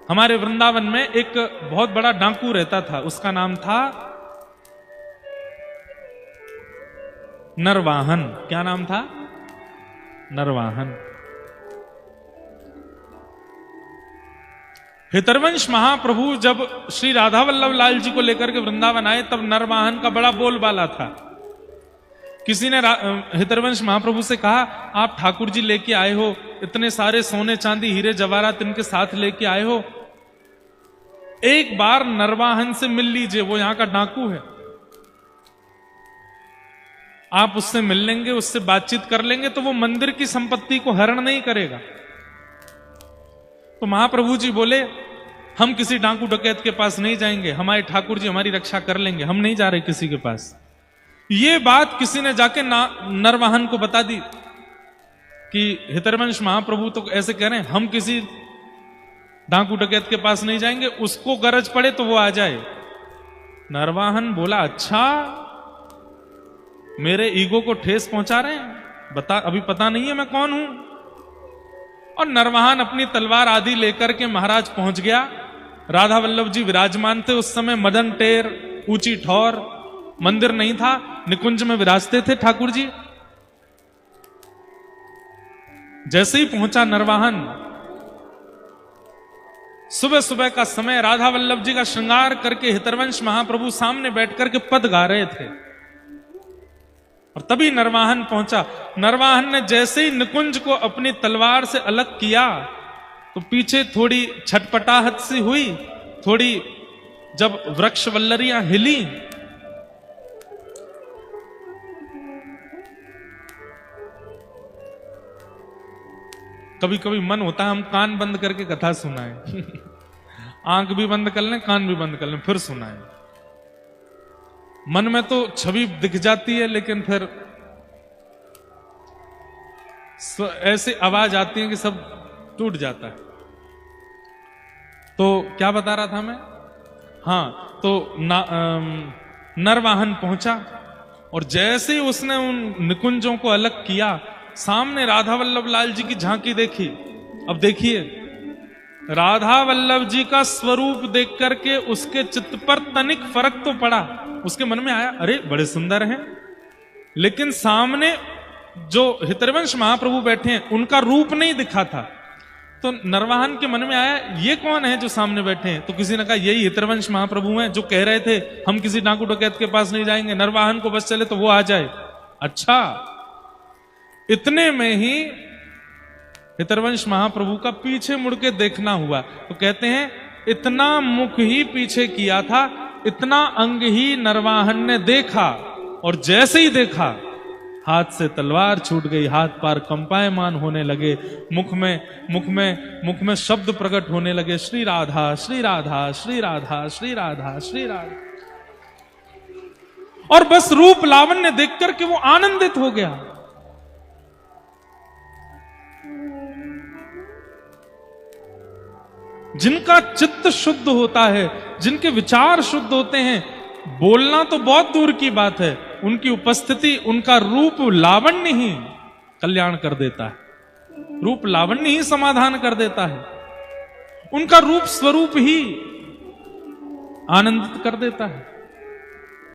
हमारे वृंदावन में एक बहुत बड़ा डाकू रहता था, उसका नाम था नरवाहन। क्या नाम था? नरवाहन। हितरवंश महाप्रभु जब श्री राधा वल्लभ लाल जी को लेकर के वृंदावन आए, तब नरवाहन का बड़ा बोलबाला था। किसी ने हितरवंश महाप्रभु से कहा, आप ठाकुर जी लेके आए हो, इतने सारे सोने चांदी हीरे जवाहरात इनके साथ लेके आए हो, एक बार नरवाहन से मिल लीजिए, वो यहां का डाकू है, आप उससे मिल लेंगे, उससे बातचीत कर लेंगे तो वो मंदिर की संपत्ति को हरण नहीं करेगा। तो महाप्रभु जी बोले, हम किसी डाकू डकैत के पास नहीं जाएंगे, हमारे ठाकुर जी हमारी रक्षा कर लेंगे, हम नहीं जा रहे किसी के पास। ये बात किसी ने जाके नरवाहन को बता दी कि हितरवंश महाप्रभु तो ऐसे कह रहे हैं, हम किसी डाकू डकैत के पास नहीं जाएंगे, उसको गरज पड़े तो वो आ जाए। नरवाहन बोला, अच्छा मेरे ईगो को ठेस पहुंचा रहे हैं, बता, अभी पता नहीं है मैं कौन हूं। और नरवाहन अपनी तलवार आदि लेकर के महाराज पहुंच गया। राधा वल्लभ जी विराजमान थे उस समय, मदन टेर, ऊंची ठौर, मंदिर नहीं था, निकुंज में विराजते थे ठाकुर जी। जैसे ही पहुंचा नरवाहन, सुबह सुबह का समय, राधा वल्लभ जी का श्रृंगार करके हितरवंश महाप्रभु सामने बैठ करके पद गा रहे थे, और तभी नरवाहन पहुंचा। नरवाहन ने जैसे ही निकुंज को अपनी तलवार से अलग किया तो पीछे थोड़ी छटपटाहट सी हुई, थोड़ी जब वृक्ष वल्लरियां हिली, कभी कभी मन होता है हम कान बंद करके कथा सुनाएं आंख भी बंद कर लें, कान भी बंद कर लें, फिर सुनाएं। मन में तो छवि दिख जाती है, लेकिन फिर ऐसे आवाज आती है कि सब टूट जाता है। तो क्या बता रहा था मैं? हां, तो नरवाहन पहुंचा, और जैसे ही उसने उन निकुंजों को अलग किया, सामने राधा वल्लभ लाल जी की झांकी देखी। अब देखिए, राधा वल्लभ जी का स्वरूप देख करके उसके चित्त पर तनिक फर्क तो पड़ा, उसके मन में आया, अरे बड़े सुंदर हैं, लेकिन सामने जो हितरवंश महाप्रभु बैठे हैं उनका रूप नहीं दिखा था। तो नरवाहन के मन में आया, ये कौन है जो सामने बैठे हैं? तो किसी ने कहा, यही हितरवंश महाप्रभु हैं जो कह रहे थे हम किसी डाकू डकैत के पास नहीं जाएंगे, नरवाहन को बस चले तो वो आ जाए। अच्छा, इतने में ही हितरवंश महाप्रभु का पीछे मुड़ के देखना हुआ। तो कहते हैं, इतना मुख ही पीछे किया था, इतना अंग ही नरवाहन ने देखा, और जैसे ही देखा हाथ से तलवार छूट गई, हाथ पैर कंपायमान होने लगे, मुख में शब्द प्रकट होने लगे, श्री राधा श्री राधा श्री राधा श्री राधा श्री राधा। और बस रूप लावण्य देख करके वो आनंदित हो गया। जिनका चित्त शुद्ध होता है, जिनके विचार शुद्ध होते हैं, बोलना तो बहुत दूर की बात है, उनकी उपस्थिति, उनका रूप लावण्य ही कल्याण कर देता है, रूप लावण्य ही समाधान कर देता है, उनका रूप स्वरूप ही आनंदित कर देता है।